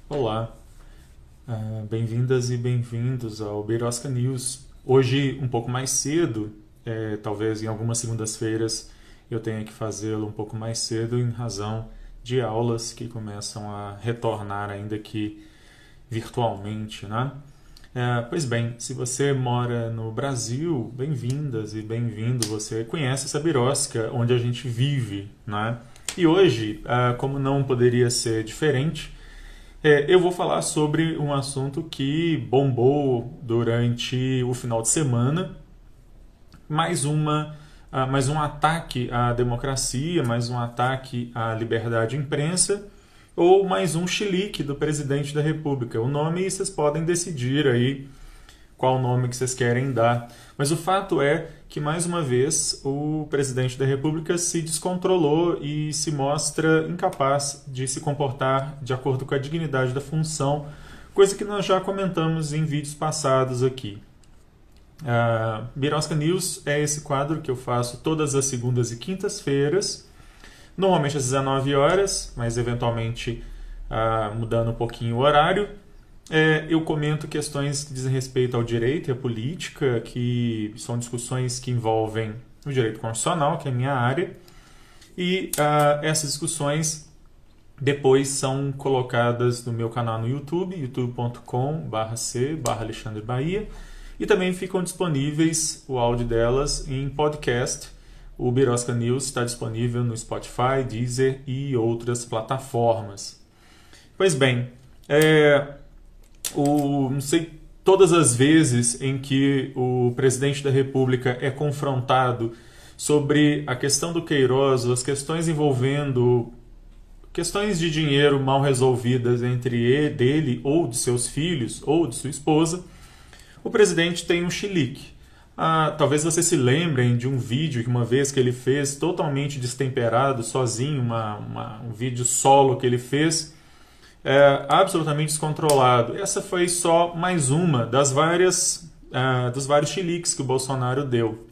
Olá, bem-vindas e bem-vindos ao Birosca News. Hoje, um pouco mais cedo, talvez em algumas segundas-feiras eu tenha que fazê-lo um pouco mais cedo em razão de aulas que começam a retornar ainda que virtualmente, né? Pois bem, se você mora no Brasil, bem-vindas e bem-vindo, você conhece essa birosca onde a gente vive, né? E hoje, como não poderia ser diferente, eu vou falar sobre um assunto que bombou durante o final de semana, mais um ataque à democracia, mais um ataque à liberdade de imprensa, ou mais um chilique do presidente da República. O nome vocês podem decidir aí qual nome que vocês querem dar. Mas o fato é que, mais uma vez, o presidente da República se descontrolou e se mostra incapaz de se comportar de acordo com a dignidade da função, coisa que nós já comentamos em vídeos passados aqui. Birosca News é esse quadro que eu faço todas as segundas e quintas-feiras, normalmente às 19 horas, mas eventualmente mudando um pouquinho o horário. Eu comento questões que dizem respeito ao direito e à política, que são discussões que envolvem o direito constitucional, que é a minha área, e essas discussões depois são colocadas no meu canal no YouTube, youtube.com/c/Alexandre Bahia, e também ficam disponíveis o áudio delas em podcast. O Birosca News está disponível no Spotify, Deezer e outras plataformas. Pois bem, não sei, todas as vezes em que o presidente da República é confrontado sobre a questão do Queiroz, as questões envolvendo questões de dinheiro mal resolvidas entre dele ou de seus filhos ou de sua esposa, o presidente tem um chilique. Talvez vocês se lembrem de um vídeo que uma vez que ele fez totalmente destemperado, sozinho, um vídeo solo que ele fez, absolutamente descontrolado. Essa foi só mais uma dos vários chiliques que o Bolsonaro deu.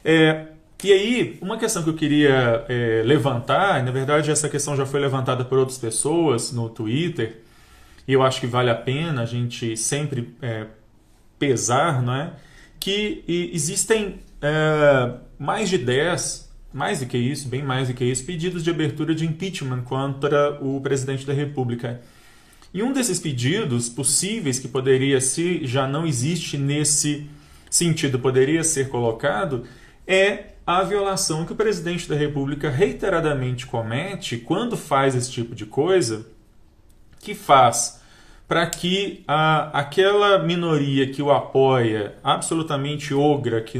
E aí, uma questão que eu queria levantar, na verdade essa questão já foi levantada por outras pessoas no Twitter, e eu acho que vale a pena a gente sempre pesar, não é? Que existem mais de 10, mais do que isso, bem mais do que isso, pedidos de abertura de impeachment contra o presidente da República. E um desses pedidos possíveis que poderia, se já não existe nesse sentido, poderia ser colocado, é a violação que o presidente da República reiteradamente comete quando faz esse tipo de coisa, que faz para que aquela minoria que o apoia, absolutamente ogra, que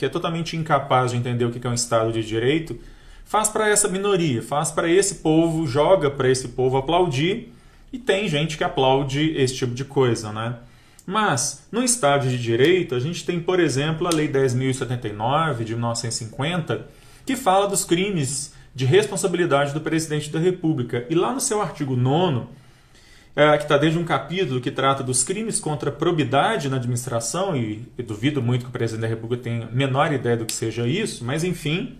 é totalmente incapaz de entender o que é um Estado de Direito, faz para essa minoria, faz para esse povo, joga para esse povo aplaudir, e tem gente que aplaude esse tipo de coisa, né? Mas, no Estado de Direito, a gente tem, por exemplo, a Lei 10.079, de 1950, que fala dos crimes de responsabilidade do presidente da República. E lá no seu artigo 9º, que está desde um capítulo que trata dos crimes contra a probidade na administração, e eu duvido muito que o presidente da República tenha a menor ideia do que seja isso, mas enfim,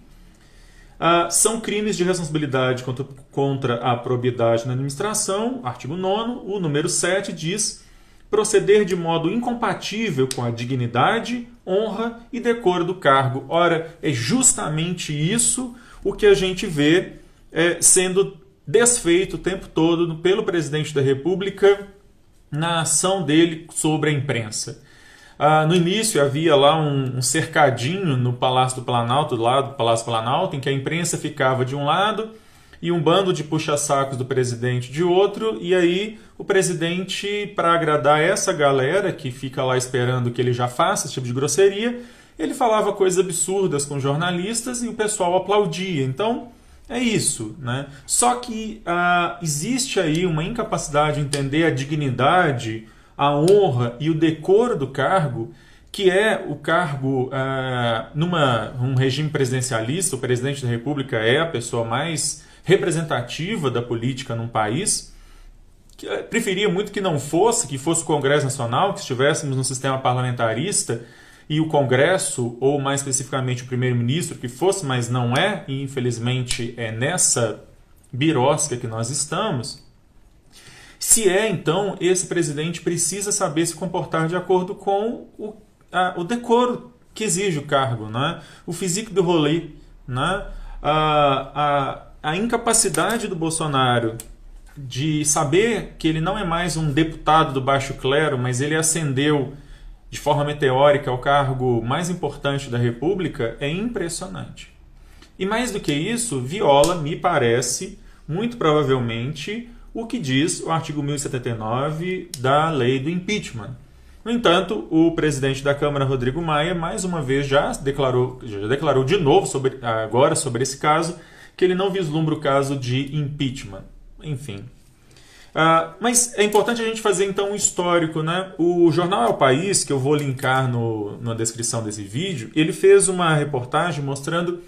são crimes de responsabilidade contra a probidade na administração. Artigo 9º, o número 7 diz: proceder de modo incompatível com a dignidade, honra e decoro do cargo. Ora, é justamente isso o que a gente vê sendo desfeito o tempo todo pelo presidente da República na ação dele sobre a imprensa. No início havia lá um cercadinho no Palácio do Planalto, do lado do Palácio do Planalto, em que a imprensa ficava de um lado e um bando de puxa-sacos do presidente de outro, e aí o presidente, para agradar essa galera que fica lá esperando que ele já faça esse tipo de grosseria, ele falava coisas absurdas com jornalistas e o pessoal aplaudia. Então, é isso, né? Só que existe aí uma incapacidade de entender a dignidade, a honra e o decoro do cargo, que é o cargo num regime presidencialista. O presidente da República é a pessoa mais representativa da política num país. Preferia muito que não fosse, que fosse o Congresso Nacional, que estivéssemos num sistema parlamentarista e o Congresso, ou mais especificamente o primeiro-ministro, que fosse, mas não é, e infelizmente é nessa birosca que nós estamos. Se é, então, esse presidente precisa saber se comportar de acordo com o decoro que exige o cargo, né? O physique do rolê, né? A incapacidade do Bolsonaro de saber que ele não é mais um deputado do baixo clero, mas ele ascendeu de forma meteórica ao cargo mais importante da República é impressionante. E mais do que isso, viola, me parece, muito provavelmente, o que diz o artigo 1079 da lei do impeachment. No entanto, o presidente da Câmara, Rodrigo Maia, mais uma vez já declarou de novo agora sobre esse caso, que ele não vislumbra o caso de impeachment. Enfim. Mas é importante a gente fazer então um histórico, né? O jornal É o País, que eu vou linkar na descrição desse vídeo, ele fez uma reportagem mostrando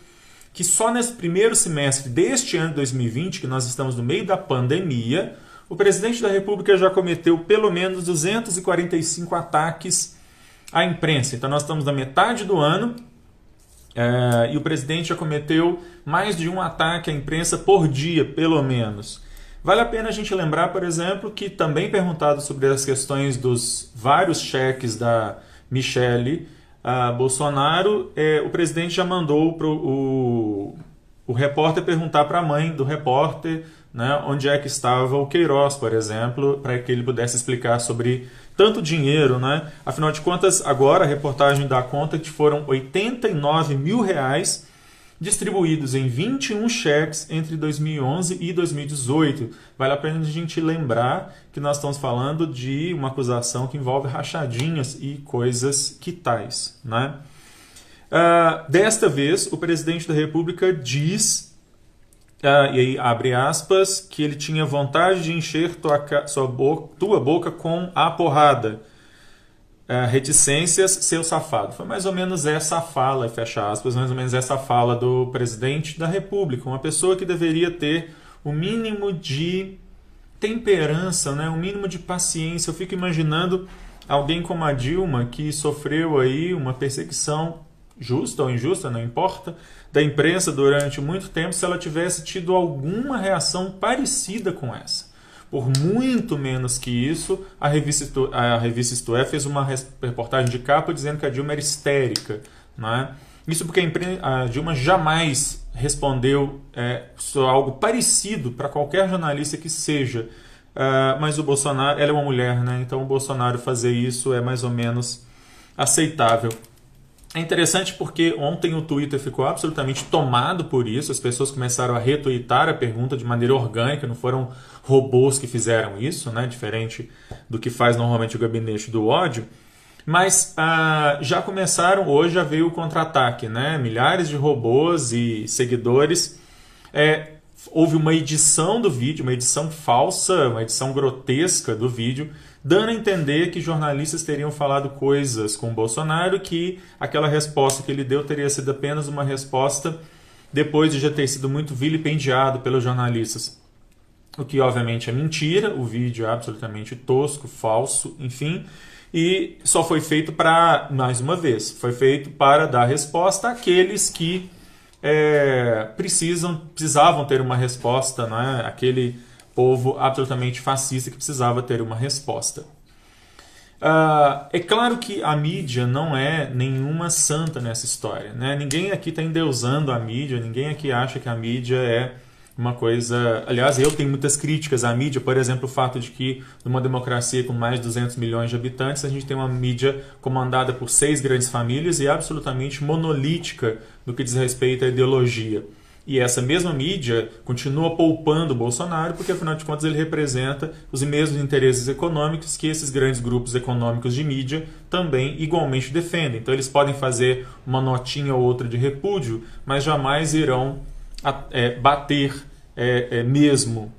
que só nesse primeiro semestre deste ano de 2020, que nós estamos no meio da pandemia, o presidente da República já cometeu pelo menos 245 ataques à imprensa. Então nós estamos na metade do ano e o presidente já cometeu mais de um ataque à imprensa por dia, pelo menos. Vale a pena a gente lembrar, por exemplo, que também perguntado sobre as questões dos vários cheques da Michele Bolsonaro, o presidente já mandou o repórter perguntar para a mãe do repórter, né, onde é que estava o Queiroz, por exemplo, para que ele pudesse explicar sobre tanto dinheiro, né? Afinal de contas, agora a reportagem dá conta que foram 89 mil reais distribuídos em 21 cheques entre 2011 e 2018. Vale a pena a gente lembrar que nós estamos falando de uma acusação que envolve rachadinhas e coisas que tais, né? Desta vez, o presidente da República diz, e aí abre aspas, que ele tinha vontade de encher tua boca com a porrada. Reticências, seu safado. Foi mais ou menos essa a fala, fecha aspas, mais ou menos essa a fala do presidente da República, uma pessoa que deveria ter o mínimo de temperança, né? O mínimo de paciência. Eu fico imaginando alguém como a Dilma, que sofreu aí uma perseguição justa ou injusta, não importa, da imprensa durante muito tempo, se ela tivesse tido alguma reação parecida com essa. Por muito menos que isso, a revista Isto É fez uma reportagem de capa dizendo que a Dilma era histérica, né? Isso porque a Dilma jamais respondeu algo parecido para qualquer jornalista que seja. Mas o Bolsonaro, ela é uma mulher, né? Então o Bolsonaro fazer isso é mais ou menos aceitável. É interessante porque ontem o Twitter ficou absolutamente tomado por isso, as pessoas começaram a retweetar a pergunta de maneira orgânica, não foram robôs que fizeram isso, né? Diferente do que faz normalmente o gabinete do ódio. Mas já começaram, hoje já veio o contra-ataque, né? Milhares de robôs e seguidores. Houve uma edição do vídeo, uma edição falsa, uma edição grotesca do vídeo, dando a entender que jornalistas teriam falado coisas com o Bolsonaro, que aquela resposta que ele deu teria sido apenas uma resposta depois de já ter sido muito vilipendiado pelos jornalistas. O que obviamente é mentira, o vídeo é absolutamente tosco, falso, enfim, e só foi feito para, mais uma vez, foi feito para dar resposta àqueles que precisavam ter uma resposta, né? Aquele povo absolutamente fascista que precisava ter uma resposta. É claro que a mídia não é nenhuma santa nessa história, né? Ninguém aqui está endeusando a mídia, ninguém aqui acha que a mídia é uma coisa... Aliás, eu tenho muitas críticas à mídia, por exemplo, o fato de que numa democracia com mais de 200 milhões de habitantes, a gente tem uma mídia comandada por 6 grandes famílias e absolutamente monolítica no que diz respeito à ideologia. E essa mesma mídia continua poupando o Bolsonaro, porque afinal de contas ele representa os mesmos interesses econômicos que esses grandes grupos econômicos de mídia também igualmente defendem. Então eles podem fazer uma notinha ou outra de repúdio, mas jamais irão bater mesmo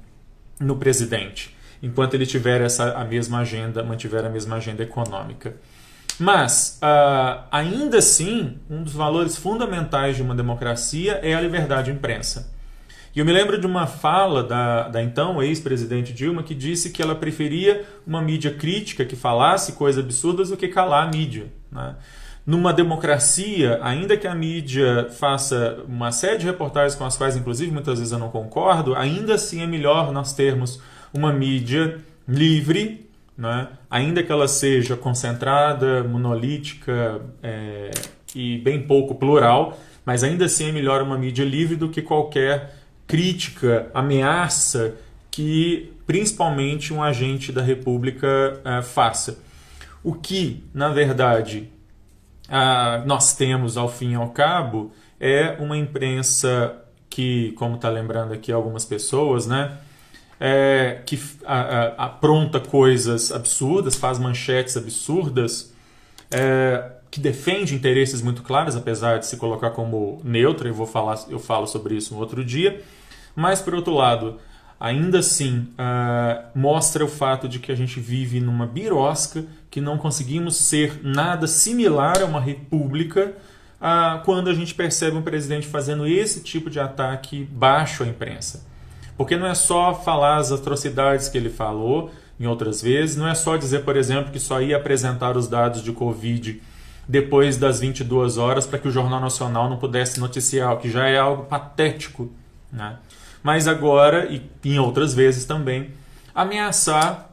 no presidente, enquanto ele tiver mantiver a mesma agenda econômica. Mas, ainda assim, um dos valores fundamentais de uma democracia é a liberdade de imprensa. E eu me lembro de uma fala da então ex-presidente Dilma, que disse que ela preferia uma mídia crítica que falasse coisas absurdas do que calar a mídia, né? Numa democracia, ainda que a mídia faça uma série de reportagens com as quais, inclusive, muitas vezes eu não concordo, ainda assim é melhor nós termos uma mídia livre, né? Ainda que ela seja concentrada, monolítica e bem pouco plural, mas ainda assim é melhor uma mídia livre do que qualquer crítica, ameaça que principalmente um agente da República faça. O que, na verdade, nós temos ao fim e ao cabo é uma imprensa que, como está lembrando aqui algumas pessoas, né, que apronta coisas absurdas, faz manchetes absurdas, que defende interesses muito claros, apesar de se colocar como neutra, eu falo sobre isso um outro dia, mas, por outro lado, ainda assim mostra o fato de que a gente vive numa birosca, que não conseguimos ser nada similar a uma república quando a gente percebe um presidente fazendo esse tipo de ataque baixo à imprensa. Porque não é só falar as atrocidades que ele falou em outras vezes, não é só dizer, por exemplo, que só ia apresentar os dados de Covid depois das 22 horas para que o Jornal Nacional não pudesse noticiar, o que já é algo patético, né? Mas agora, e em outras vezes também, ameaçar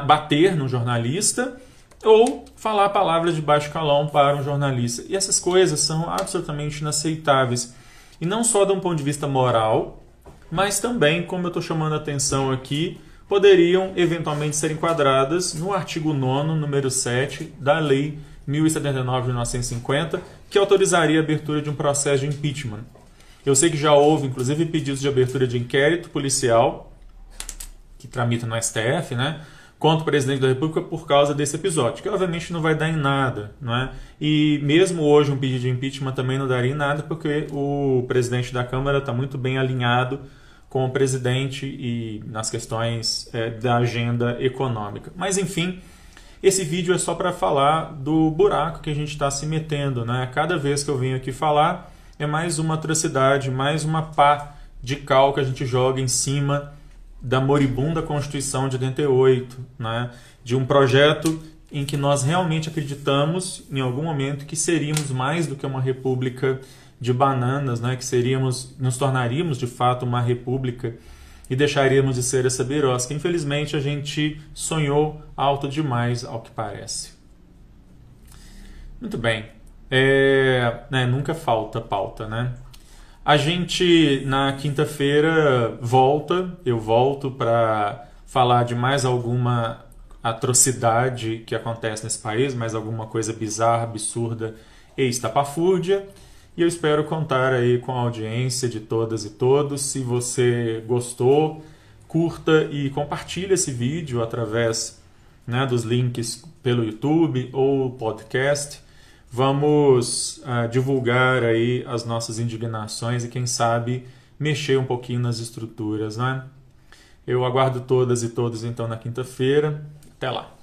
bater no jornalista ou falar palavras de baixo calão para um jornalista. E essas coisas são absolutamente inaceitáveis. E não só de um ponto de vista moral, mas também, como eu estou chamando a atenção aqui, poderiam eventualmente ser enquadradas no artigo 9º, número 7, da Lei 1079 de 1950, que autorizaria a abertura de um processo de impeachment. Eu sei que já houve, inclusive, pedidos de abertura de inquérito policial, que tramita no STF, né, contra o presidente da República por causa desse episódio, que obviamente não vai dar em nada, não é? E mesmo hoje um pedido de impeachment também não daria em nada, porque o presidente da Câmara está muito bem alinhado com o presidente e nas questões da agenda econômica. Mas enfim, esse vídeo é só para falar do buraco que a gente está se metendo, né? Cada vez que eu venho aqui falar, é mais uma atrocidade, mais uma pá de cal que a gente joga em cima da moribunda Constituição de 88, né? De um projeto em que nós realmente acreditamos, em algum momento, que seríamos mais do que uma república de bananas, né? Que nos tornaríamos de fato uma república e deixaríamos de ser essa birosca. Infelizmente, a gente sonhou alto demais, ao que parece. Muito bem. Nunca falta pauta, né? A gente, na quinta-feira, eu volto para falar de mais alguma atrocidade que acontece nesse país, mais alguma coisa bizarra, absurda e estapafúrdia. E eu espero contar aí com a audiência de todas e todos. Se você gostou, curta e compartilhe esse vídeo através, né, dos links pelo YouTube ou podcast. Vamos divulgar aí as nossas indignações e, quem sabe, mexer um pouquinho nas estruturas, né? Eu aguardo todas e todos, então, na quinta-feira. Até lá!